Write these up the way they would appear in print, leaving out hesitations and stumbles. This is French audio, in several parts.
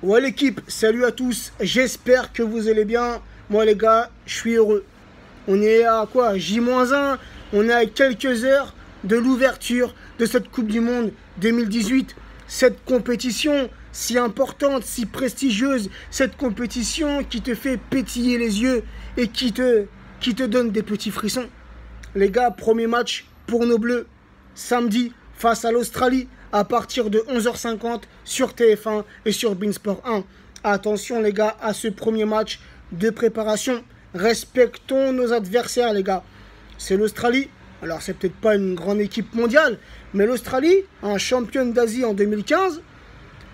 Ouais l'équipe, salut à tous, j'espère que vous allez bien. Moi les gars, je suis heureux. On est à quoi? J-1, on est à quelques heures de l'ouverture de cette Coupe du Monde 2018. Cette compétition si importante, si prestigieuse, cette compétition qui te fait pétiller les yeux et qui te donne des petits frissons. Les gars, premier match pour nos Bleus, samedi face à l'Australie, à partir de 11h50 sur TF1 et sur Beansport 1. Attention les gars à ce premier match de préparation. Respectons nos adversaires les gars. C'est l'Australie. Alors c'est peut-être pas une grande équipe mondiale, mais l'Australie, un championne d'Asie en 2015.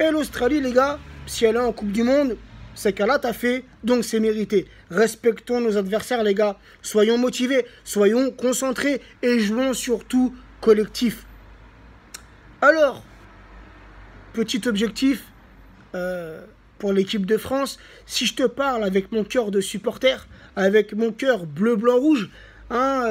Et l'Australie les gars, si elle est en Coupe du Monde, c'est qu'elle a taffé, donc c'est mérité. Respectons nos adversaires les gars. Soyons motivés, soyons concentrés et jouons surtout collectif. Alors, petit objectif pour l'équipe de France, si je te parle avec mon cœur de supporter, avec mon cœur bleu, blanc, rouge,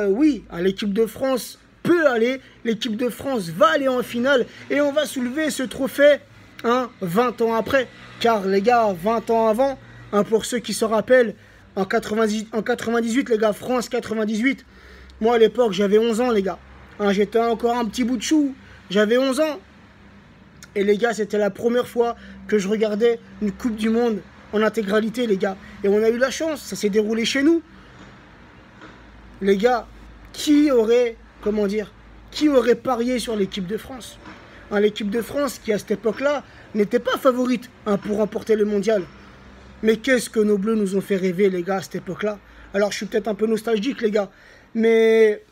oui, l'équipe de France peut aller, l'équipe de France va aller en finale et on va soulever ce trophée 20 ans après. Car les gars, 20 ans avant, pour ceux qui se rappellent, en 98, les gars, France 98, moi à l'époque j'avais 11 ans les gars, j'étais encore un petit bout de chou. J'avais 11 ans. Et les gars, c'était la première fois que je regardais une Coupe du Monde en intégralité, les gars. Et on a eu la chance, ça s'est déroulé chez nous. Les gars, qui aurait parié sur l'équipe de France? L'équipe de France qui, à cette époque-là, n'était pas favorite pour remporter le mondial. Mais qu'est-ce que nos Bleus nous ont fait rêver, les gars, à cette époque-là? Alors, je suis peut-être un peu nostalgique, les gars. Mais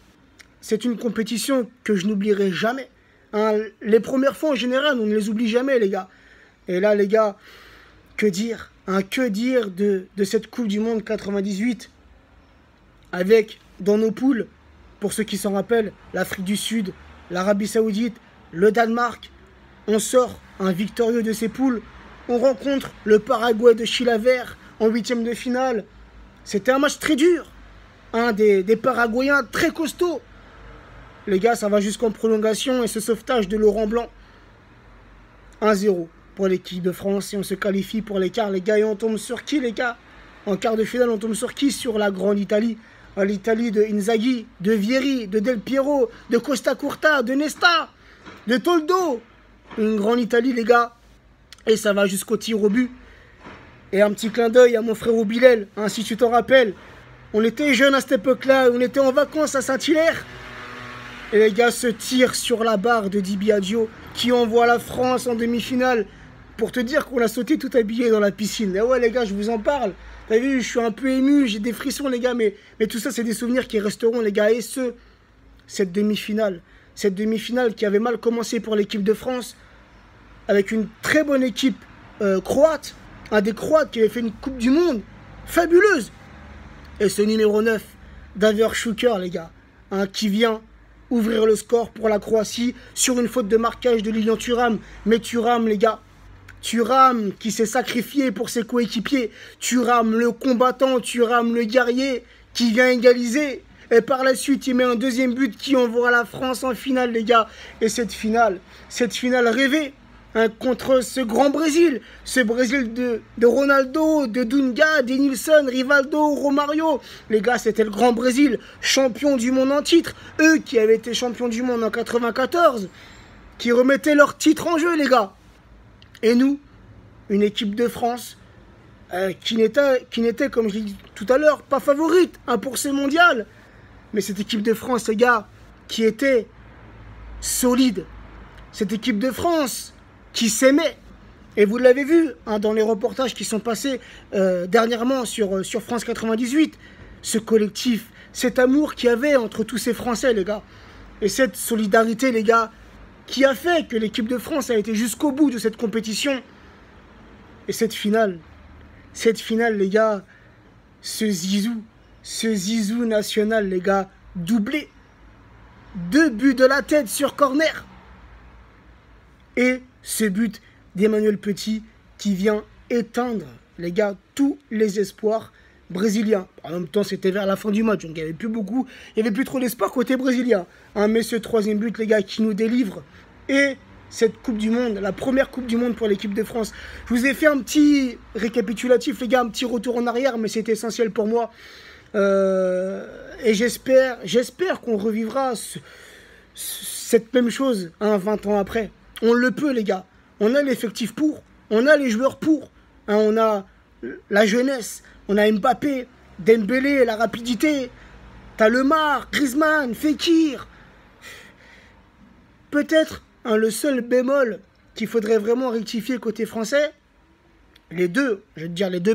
c'est une compétition que je n'oublierai jamais. Les premières fois en général, on ne les oublie jamais les gars. Et là les gars, que dire de cette Coupe du Monde 98 avec dans nos poules, pour ceux qui s'en rappellent, l'Afrique du Sud, l'Arabie Saoudite, le Danemark. On sort victorieux de ces poules. On rencontre le Paraguay de Chilavert en 8e de finale. C'était un match très dur. Des Paraguayens très costauds. Les gars, ça va jusqu'en prolongation et ce sauvetage de Laurent Blanc. 1-0 pour l'équipe de France et on se qualifie pour les quarts, les gars. Et on tombe sur qui, les gars? En quart de finale, on tombe sur qui? Sur la grande Italie. L'Italie de Inzaghi, de Vieri, de Del Piero, de Costa Curta, de Nesta, de Toldo. Une grande Italie, les gars. Et ça va jusqu'au tir au but. Et un petit clin d'œil à mon frère Bilal, si tu t'en rappelles. On était jeunes à cette époque-là, on était en vacances à Saint-Hilaire. Et les gars se tirent sur la barre de Di Biagio qui envoie la France en demi-finale. Pour te dire qu'on a sauté tout habillé dans la piscine. Et ouais les gars, je vous en parle. T'as vu, je suis un peu ému, j'ai des frissons les gars. Mais tout ça, c'est des souvenirs qui resteront les gars. Et cette demi-finale qui avait mal commencé pour l'équipe de France. Avec une très bonne équipe croate. Des Croates qui avaient fait une Coupe du Monde fabuleuse. Et ce numéro 9, Davor Šuker les gars. Qui vient ouvrir le score pour la Croatie sur une faute de marquage de Lilian Thuram. Mais Thuram, les gars, Thuram qui s'est sacrifié pour ses coéquipiers. Thuram, le combattant, Thuram, le guerrier qui vient égaliser. Et par la suite, il met un deuxième but qui envoie la France en finale, les gars. Et cette finale rêvée contre ce grand Brésil. Ce Brésil de Ronaldo, de Dunga, d'Enilson, Rivaldo, Romario. Les gars, c'était le grand Brésil, champion du monde en titre. Eux qui avaient été champions du monde en 94, qui remettaient leur titre en jeu, les gars. Et nous, une équipe de France qui n'était, comme je l'ai dit tout à l'heure, pas favorite pour ce mondial. Mais cette équipe de France, les gars, qui était solide. Cette équipe de France qui s'aimait. Et vous l'avez vu dans les reportages qui sont passés dernièrement sur France 98. Ce collectif, cet amour qu'il y avait entre tous ces Français, les gars. Et cette solidarité, les gars, qui a fait que l'équipe de France a été jusqu'au bout de cette compétition. Et cette finale, les gars, ce zizou national, les gars, doublé. 2 buts de la tête sur corner. Et ce but d'Emmanuel Petit qui vient éteindre, les gars, tous les espoirs brésiliens. En même temps, c'était vers la fin du match, donc il n'y avait plus trop d'espoir côté brésilien. Mais ce troisième but, les gars, qui nous délivre. Et cette Coupe du Monde, la première Coupe du Monde pour l'équipe de France. Je vous ai fait un petit récapitulatif, les gars, un petit retour en arrière, mais c'est essentiel pour moi. Et j'espère qu'on revivra cette même chose 20 ans après. On le peut, les gars. On a l'effectif pour, on a les joueurs pour, hein, on a la jeunesse, on a Mbappé, Dembélé, la rapidité, t'as Lemar, Griezmann, Fekir. Peut-être le seul bémol qu'il faudrait vraiment rectifier côté français, les deux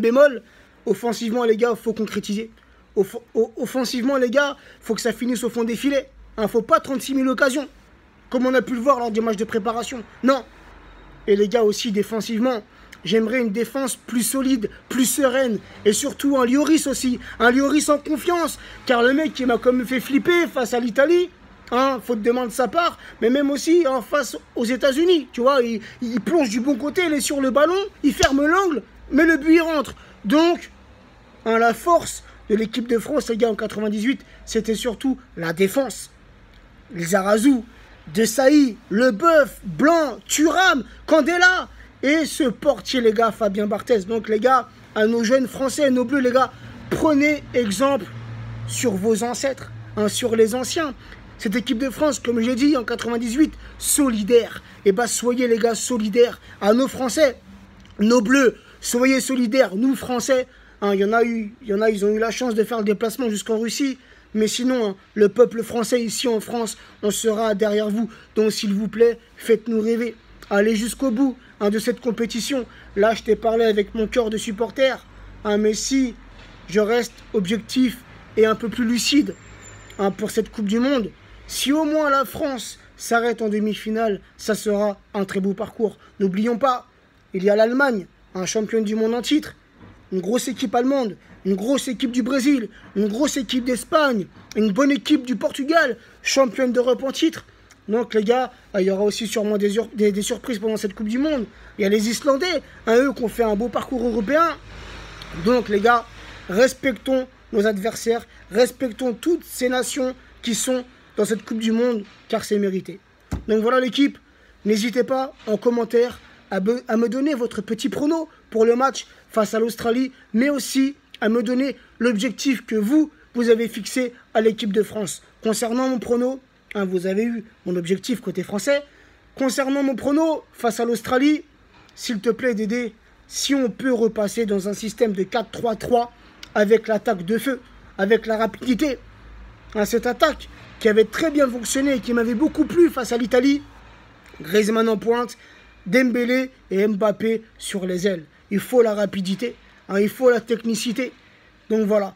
bémols, offensivement les gars, il faut concrétiser. Offensivement les gars, il faut que ça finisse au fond des filets. Il ne faut pas 36 000 occasions, comme on a pu le voir lors des matchs de préparation. Non. Et les gars aussi défensivement, j'aimerais une défense plus solide, plus sereine. Et surtout un Lloris aussi. Un Lloris en confiance. Car le mec qui m'a quand même fait flipper face à l'Italie, faute de main de sa part, mais même aussi face aux États-Unis. Tu vois, il plonge du bon côté, il est sur le ballon, il ferme l'angle, mais le but il rentre. Donc, la force de l'équipe de France, les gars, en 98, c'était surtout la défense. Lizarazu, Desailly, Leboeuf, Blanc, Thuram, Candela et ce portier, les gars, Fabien Barthez. Donc, les gars, à nos jeunes Français, nos Bleus, les gars, prenez exemple sur vos ancêtres, sur les anciens. Cette équipe de France, comme j'ai dit, en 98, solidaire. Et bah, soyez, les gars, solidaires à nos Français, nos Bleus. Soyez solidaires, nous, Français. Il y en a, ils ont eu la chance de faire le déplacement jusqu'en Russie. Mais sinon, le peuple français ici en France, on sera derrière vous. Donc, s'il vous plaît, faites-nous rêver. Allez jusqu'au bout de cette compétition. Là, je t'ai parlé avec mon cœur de supporter. Mais si je reste objectif et un peu plus lucide pour cette Coupe du Monde, si au moins la France s'arrête en demi-finale, ça sera un très beau parcours. N'oublions pas, il y a l'Allemagne, un champion du monde en titre, une grosse équipe allemande, une grosse équipe du Brésil, une grosse équipe d'Espagne, une bonne équipe du Portugal, championne d'Europe en titre. Donc les gars, il y aura aussi sûrement des surprises pendant cette Coupe du Monde. Il y a les Islandais, eux qui ont fait un beau parcours européen. Donc les gars, respectons nos adversaires, respectons toutes ces nations qui sont dans cette Coupe du Monde, car c'est mérité. Donc voilà l'équipe, n'hésitez pas en commentaire à me donner votre petit prono pour le match face à l'Australie, mais aussi à me donner l'objectif que vous avez fixé à l'équipe de France. Concernant mon prono, vous avez eu mon objectif côté français. Concernant mon prono face à l'Australie, s'il te plaît Dédé, si on peut repasser dans un système de 4-3-3 avec l'attaque de feu, avec la rapidité, cette attaque qui avait très bien fonctionné et qui m'avait beaucoup plu face à l'Italie, Griezmann en pointe, Dembélé et Mbappé sur les ailes. Il faut la rapidité, il faut la technicité. Donc voilà.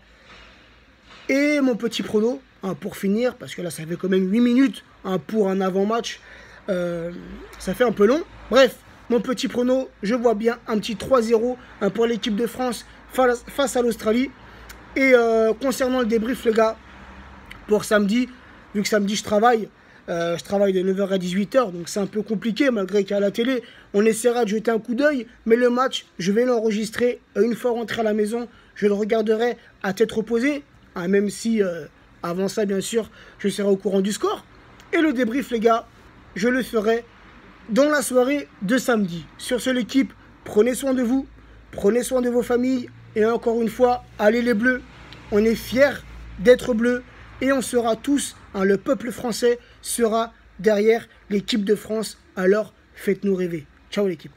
Et mon petit prono, pour finir, parce que là ça fait quand même 8 minutes pour un avant-match, ça fait un peu long. Bref, mon petit prono, je vois bien un petit 3-0 pour l'équipe de France face à l'Australie. Et concernant le débrief, les gars, pour samedi, vu que samedi je travaille de 9h à 18h, donc c'est un peu compliqué malgré qu'à la télé, on essaiera de jeter un coup d'œil, mais le match, je vais l'enregistrer une fois rentré à la maison, je le regarderai à tête reposée, même si avant ça, bien sûr, je serai au courant du score. Et le débrief, les gars, je le ferai dans la soirée de samedi. Sur ce, l'équipe, prenez soin de vous, prenez soin de vos familles, et encore une fois, allez les Bleus, on est fiers d'être Bleus, et on sera tous, le peuple français sera derrière l'équipe de France. Alors, faites-nous rêver. Ciao l'équipe.